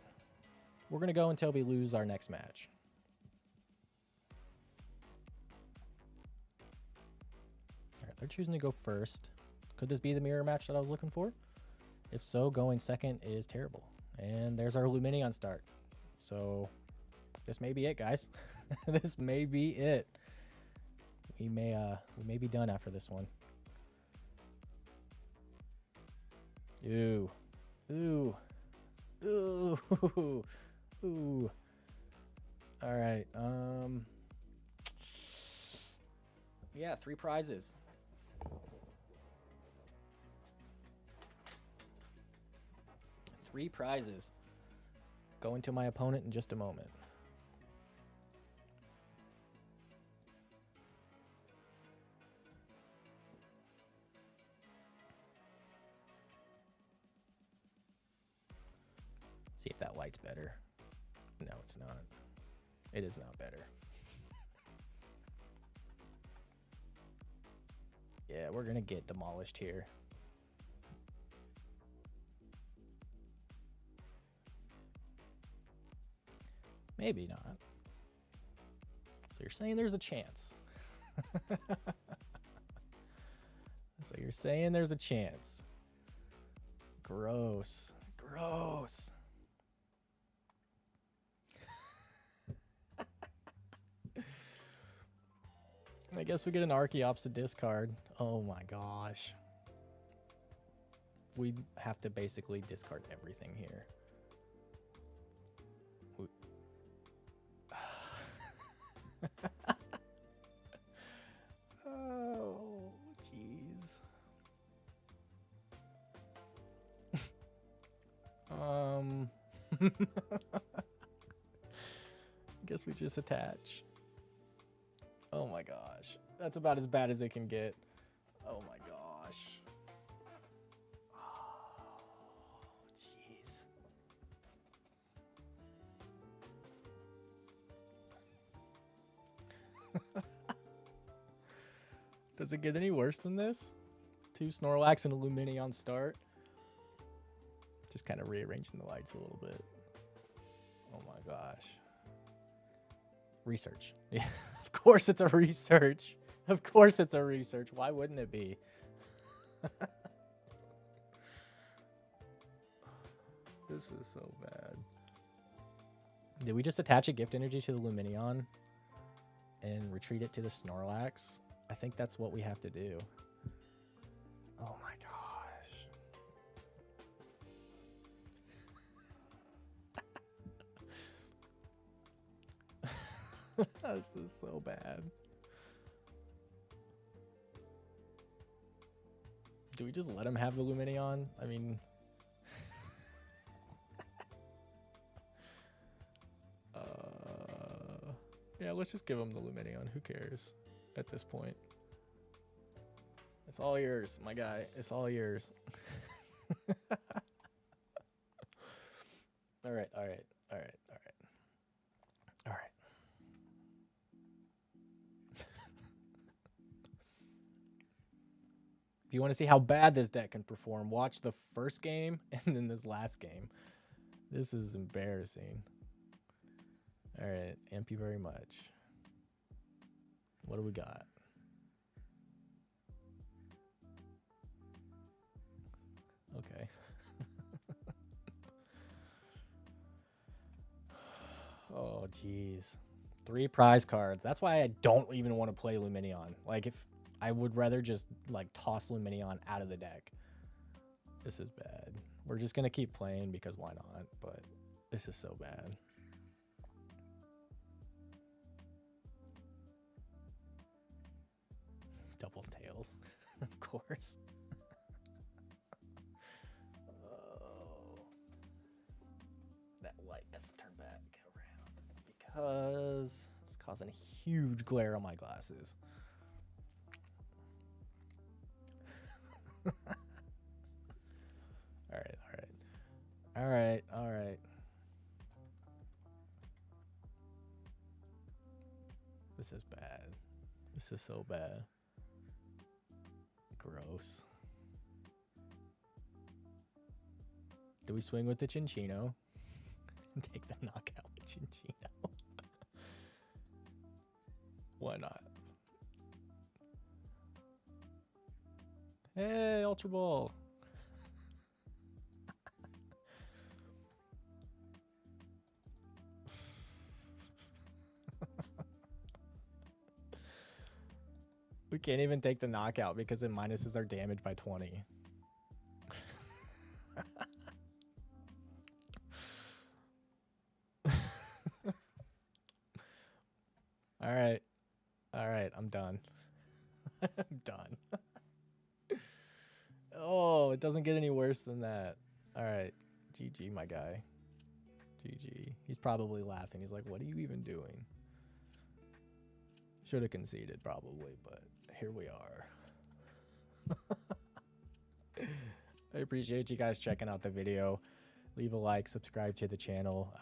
We're gonna go until we lose our next match. All right, they're choosing to go first. Could this be the mirror match that I was looking for? If so, going second is terrible. And there's our Lumineon start. So this may be it, guys. This may be it. We may be done after this one. Ooh. Ooh. Ooh. Ooh. All right. Yeah, 3 prizes. 3 prizes. Going to my opponent in just a moment. See if that light's better. No, it's not. It is not better. Yeah, we're gonna get demolished here. Maybe not. So you're saying there's a chance. So you're saying there's a chance. Gross. Gross. I guess we get an Archeops to discard. Oh my gosh. We have to basically discard everything here. Oh, jeez. Guess we just attach. Oh my gosh. That's about as bad as it can get. Oh my gosh. Oh, jeez. Does it get any worse than this? 2 Snorlax and a Lumineon start. Just kind of rearranging the lights a little bit. gosh. Research. Yeah, of course it's a research. Of course it's a research. Why wouldn't it be? This is so bad. Did we just attach a Gift Energy to the Lumineon and retreat it to the Snorlax? I think that's what we have to do. Oh my gosh. This is so bad. Do we just let him have the Lumineon? I mean... yeah, let's just give him the Lumineon. Who cares at this point? It's all yours, my guy. It's all yours. All right, all right, all right, all right. All right. If you want to see how bad this deck can perform, watch the first game and then this last game. This is embarrassing. All right, thank you very much. What do we got? Okay. Oh, jeez. 3 prize cards. That's why I don't even want to play Lumineon. Like, if I would rather just, like, toss Lumineon out of the deck. This is bad. We're just going to keep playing because why not? But this is so bad. Double tails, of course. Oh, that light has to turn back around because it's causing a huge glare on my glasses. All right, all right, all right, all right. This is bad. This is so bad. Gross. Do we swing with the Cinccino and take the knockout with Cinccino? Why not? Hey, Ultra Ball. We can't even take the knockout because it minuses our damage by 20. All right. All right, I'm done. I'm done. Oh, it doesn't get any worse than that. All right. GG, my guy. GG. He's probably laughing. He's like, what are you even doing? Should have conceded probably, but here we are. I appreciate you guys checking out the video. Leave a like, subscribe to the channel.